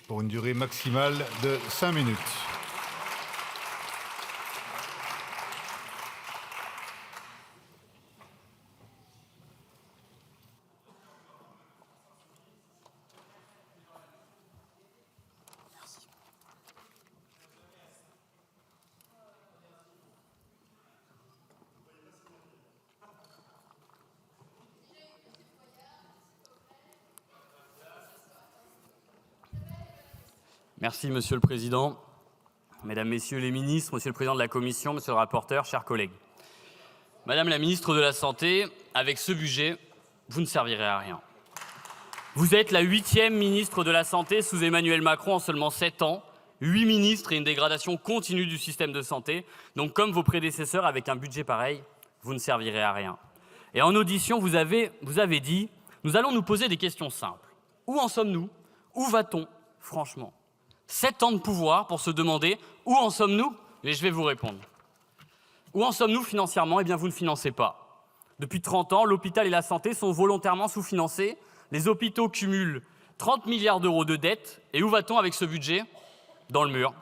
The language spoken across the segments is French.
pour une durée maximale de 5 minutes. Merci, Monsieur le Président. Mesdames, Messieurs les ministres, Monsieur le Président de la Commission, Monsieur le rapporteur, chers collègues. Madame la ministre de la Santé, avec ce budget, vous ne servirez à rien. Vous êtes la 8e ministre de la Santé sous Emmanuel Macron en seulement 7 ans. 8 ministres et une dégradation continue du système de santé. Donc, comme vos prédécesseurs, avec un budget pareil, vous ne servirez à rien. Et en audition, vous avez dit « Nous allons nous poser des questions simples. Où en sommes-nous? Où va-t-on? Franchement. 7 ans de pouvoir pour se demander où en sommes-nous? Et je vais vous répondre. Où en sommes-nous financièrement? Eh bien, vous ne financez pas. Depuis 30 ans, l'hôpital et la santé sont volontairement sous-financés. Les hôpitaux cumulent 30 milliards d'euros de dettes. Et où va-t-on avec ce budget? Dans le mur.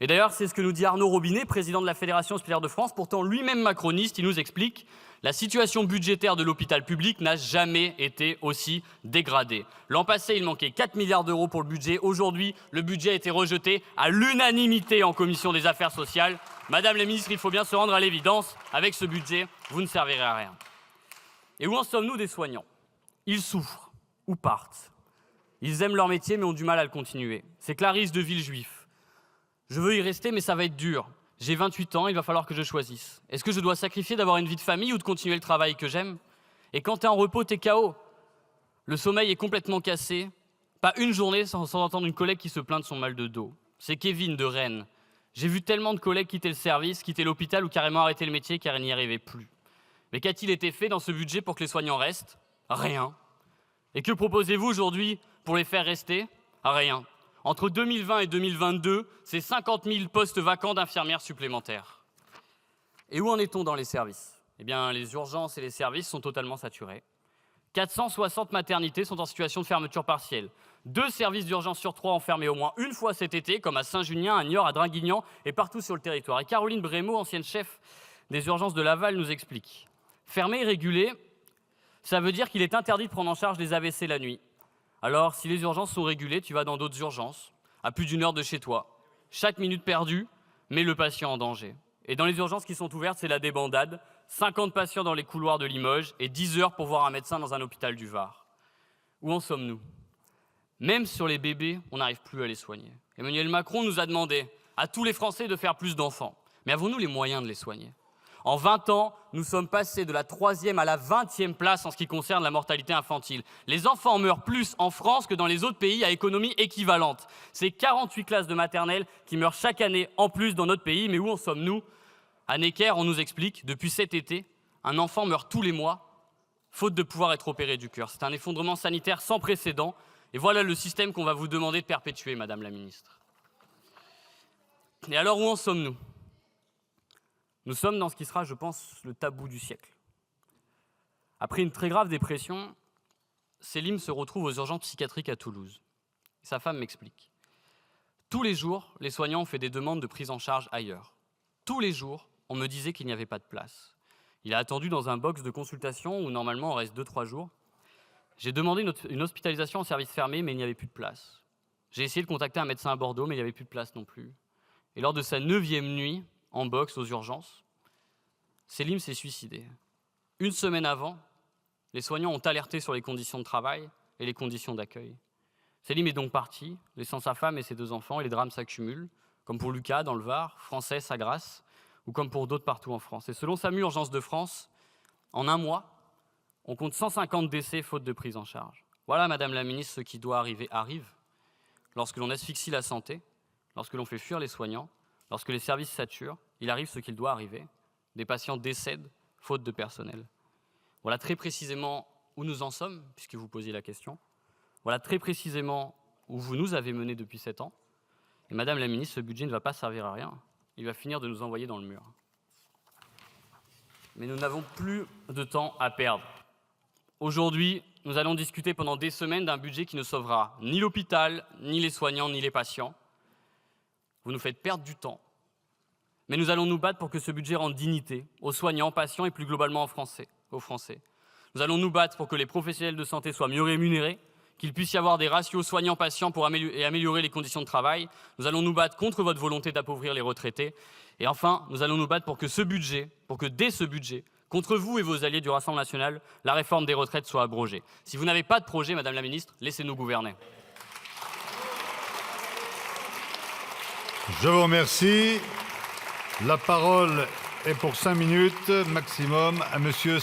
Et d'ailleurs, c'est ce que nous dit Arnaud Robinet, président de la Fédération hospitalière de France, pourtant lui-même macroniste. Il nous explique « La situation budgétaire de l'hôpital public n'a jamais été aussi dégradée. L'an passé, il manquait 4 milliards d'euros pour le budget. Aujourd'hui, le budget a été rejeté à l'unanimité en commission des affaires sociales. Madame la ministre, il faut bien se rendre à l'évidence. Avec ce budget, vous ne servirez à rien. » Et où en sommes-nous des soignants? Ils souffrent ou partent. Ils aiment leur métier mais ont du mal à le continuer. C'est Clarisse de Villejuif. Je veux y rester, mais ça va être dur. J'ai 28 ans, il va falloir que je choisisse. Est-ce que je dois sacrifier d'avoir une vie de famille ou de continuer le travail que j'aime? Et quand t'es en repos, t'es KO. Le sommeil est complètement cassé. Pas une journée sans entendre une collègue qui se plaint de son mal de dos. C'est Kevin de Rennes. J'ai vu tellement de collègues quitter le service, quitter l'hôpital ou carrément arrêter le métier car ils n'y arrivaient plus. Mais qu'a-t-il été fait dans ce budget pour que les soignants restent? Rien. Et que proposez-vous aujourd'hui pour les faire rester? Rien. Entre 2020 et 2022, c'est 50 000 postes vacants d'infirmières supplémentaires. Et où en est-on dans les services? Eh bien, les urgences et les services sont totalement saturés. 460 maternités sont en situation de fermeture partielle. 2 services d'urgence sur 3 ont fermé au moins une fois cet été, comme à Saint-Junien, à Niort, à Draguignan et partout sur le territoire. Et Caroline Brémaud, ancienne chef des urgences de Laval, nous explique. Fermé et régulé, ça veut dire qu'il est interdit de prendre en charge les AVC la nuit. Alors, si les urgences sont régulées, tu vas dans d'autres urgences, à plus d'1 heure de chez toi. Chaque minute perdue met le patient en danger. Et dans les urgences qui sont ouvertes, c'est la débandade. 50 patients dans les couloirs de Limoges et 10 heures pour voir un médecin dans un hôpital du Var. Où en sommes-nous? Même sur les bébés, on n'arrive plus à les soigner. Emmanuel Macron nous a demandé à tous les Français de faire plus d'enfants. Mais avons-nous les moyens de les soigner? En 20 ans, nous sommes passés de la 3e à la 20e place en ce qui concerne la mortalité infantile. Les enfants meurent plus en France que dans les autres pays à économie équivalente. C'est 48 classes de maternelle qui meurent chaque année en plus dans notre pays. Mais où en sommes-nous? À Necker, on nous explique, depuis cet été, un enfant meurt tous les mois, faute de pouvoir être opéré du cœur. C'est un effondrement sanitaire sans précédent. Et voilà le système qu'on va vous demander de perpétuer, Madame la Ministre. Et alors, où en sommes-nous? Nous sommes dans ce qui sera, je pense, le tabou du siècle. Après une très grave dépression, Selim se retrouve aux urgences psychiatriques à Toulouse. Sa femme m'explique. Tous les jours, les soignants ont fait des demandes de prise en charge ailleurs. Tous les jours, on me disait qu'il n'y avait pas de place. Il a attendu dans un box de consultation où normalement on reste 2-3 jours. J'ai demandé une hospitalisation en service fermé, mais il n'y avait plus de place. J'ai essayé de contacter un médecin à Bordeaux, mais il n'y avait plus de place non plus. Et lors de sa 9e nuit, en box aux urgences, Selim s'est suicidé. Une semaine avant, les soignants ont alerté sur les conditions de travail et les conditions d'accueil. Selim est donc parti, laissant sa femme et ses 2 enfants, et les drames s'accumulent, comme pour Lucas dans le Var, Français à Grasse, ou comme pour d'autres partout en France. Et selon SAMU Urgences de France, en 1 mois, on compte 150 décès faute de prise en charge. Voilà, Madame la Ministre, ce qui doit arriver arrive. Lorsque l'on asphyxie la santé, lorsque l'on fait fuir les soignants, lorsque les services saturent, il arrive ce qu'il doit arriver. Des patients décèdent faute de personnel. Voilà très précisément où nous en sommes, puisque vous posiez la question. Voilà très précisément où vous nous avez menés depuis 7 ans. Et Madame la Ministre, ce budget ne va pas servir à rien. Il va finir de nous envoyer dans le mur. Mais nous n'avons plus de temps à perdre. Aujourd'hui, nous allons discuter pendant des semaines d'un budget qui ne sauvera ni l'hôpital, ni les soignants, ni les patients. Vous nous faites perdre du temps. Mais nous allons nous battre pour que ce budget rende dignité aux soignants, patients et plus globalement aux Français. Nous allons nous battre pour que les professionnels de santé soient mieux rémunérés, qu'il puisse y avoir des ratios soignants-patients pour améliorer les conditions de travail. Nous allons nous battre contre votre volonté d'appauvrir les retraités. Et enfin, nous allons nous battre pour que dès ce budget, contre vous et vos alliés du Rassemblement national, la réforme des retraites soit abrogée. Si vous n'avez pas de projet, Madame la Ministre, laissez-nous gouverner. Je vous remercie. La parole est pour 5 minutes maximum à Monsieur